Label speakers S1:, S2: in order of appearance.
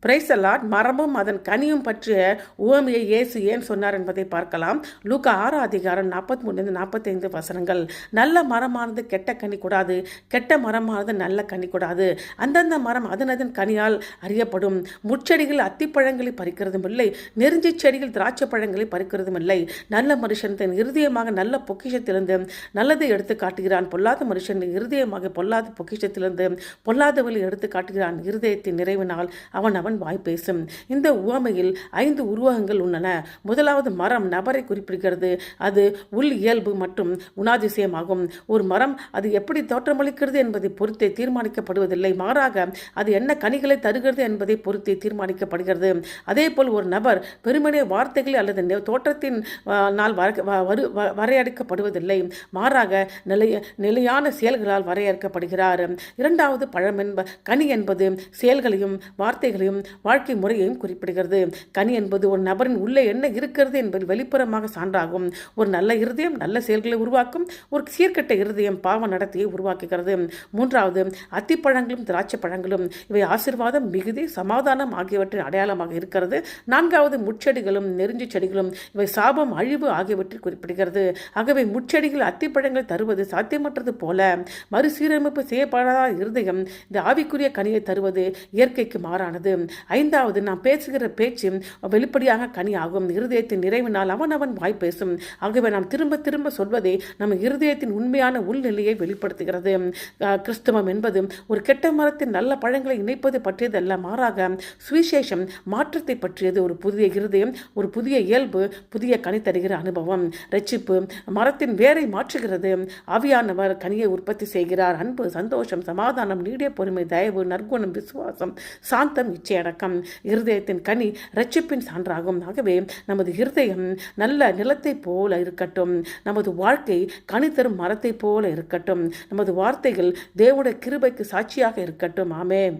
S1: Praise the Lord. மரமும் அதன் கனியும் பற்றிய உவமையை இயேசு ஏன் சொன்னார் என்பதை பார்க்கலாம். லூக்கா 6:43-45 நல்ல மரமானது கெட்ட கனி கூடாது, கெட்ட மரமானது நல்ல கனி கூடாது. அந்தந்த மரம் அதனதன் கனியால் அறியப்படும். முட்செடிகள் அத்திப்பழங்களை பறிக்கிறதும் இல்லை, நெருஞ்சி செடிகள் திராட்சை பழங்களை பறிக்கிறதும் இல்லை. நல்ல மனுஷன் தன் இருதயமாக நல்ல பொக்கிஷத்திலிருந்து நல்லதை எடுத்து காட்டுகிறான், பொல்லாத மனுஷன் இருதயமாக பொல்லாத பொக்கிஷத்திலிருந்து பொல்லாதவளை எடுத்து காட்டுகிறான். இருதயத்தின் நிறைவினால் அவன் வாய் பேசும். இந்த உவமையில் 5 உருவகங்கள் உள்ளன. முதலாவது மரம் நபரை குறிப்பிடுகிறது. அது உள் இயல்பு மற்றும் குணாதிசயமாகும். ஒரு மரம் அது எப்படி தோற்றமளிக்கிறது என்பதை பொறுத்தே தீர்மானிக்கப்படுவதில்லை, மாறாக அது என்ன கனிகளை தருகிறது என்பதை பொறுத்தே தீர்மானிக்கப்படுகிறது. அதே போல் ஒரு நபர் பெருமனே வார்த்தைகள் அல்லது தோற்றத்தின் நாள் வரையறுக்கப்படுவதில்லை, மாறாக நிலையான செயல்களால் வரையறுக்கப்படுகிறார். இரண்டாவது பழம் கனி என்பது செயல்களையும் வார்த்தைகளையும் வாழ்க்கை முறையையும் குறிப்பிடுகிறது. கனி என்பது ஒரு நபரின் உள்ளே என்ன இருக்கிறது என்பது வெளிப்புறமாக சான்றாகும். ஒரு நல்ல இருதயம் நல்ல செயல்களை உருவாக்கும், ஒரு சீர்கெட்ட இருதயம் பாவ நடத்தையை உருவாக்குகிறது. மூன்றாவது அத்திப்பழங்களும் திராட்சை பழங்களும் இவை ஆசீர்வாதம், மிகுதி, சமாதானம் ஆகியவற்றின் அடையாளமாக இருக்கிறது. நான்காவது முட்செடிகளும் நெருஞ்சி செடிகளும் இவை சாபம், அழிவு ஆகியவற்றை குறிப்பிடுகிறது. ஆகவே முட்செடிகள் அத்திப்பழங்களை தருவது சாத்தியமற்றது போல மறுசீரமைப்பு செய்யப்படாத இருதயம் இந்த ஆவிக்குரிய கனியை தருவது இயற்கைக்கு மாறானது. ஐந்தாவது நாம் பேசுகிற பேச்சு வெளிப்படையாக கனி ஆகும். இருதயத்தின் நிறைவினால் அவன் வாய் பேசும். ஆகவே நாம் திரும்ப திரும்ப சொல்வதே நம்ம இருதயத்தின் உண்மையான உள்நிலையை வெளிப்படுத்துகிறது. கிறிஸ்தவம் என்பது ஒரு கெட்ட மரத்தின் நல்ல பழங்களை இணைப்பது பற்றியதல்ல, மாறாக சுவிசேஷம் மாற்றத்தை பற்றியது. ஒரு புதிய இருதயம், ஒரு புதிய இயல்பு, புதிய கனி தருகிற அனுபவம். ரட்சிப்பு மரத்தின் வேரை மாற்றுகிறது. ஆவியானவர் கனியை உற்பத்தி செய்கிறார். அன்பு, சந்தோஷம், சமாதானம், நீடிய பொறுமை, தயவு, நற்குணம், விசுவாசம், சாந்தம், இச்சையடக்கம். இருதயத்தின் கனி ரட்சிப்பின் சான்றாகும். ஆகவே நமது இருதயம் நல்ல நிலத்தை போல இருக்கட்டும், நமது வாழ்க்கை கனி தரும் மரத்தை போல இருக்கட்டும், நமது வார்த்தைகள் தேவனுடைய கிருபைக்கு சாட்சியாக இருக்கட்டும். ஆமென்.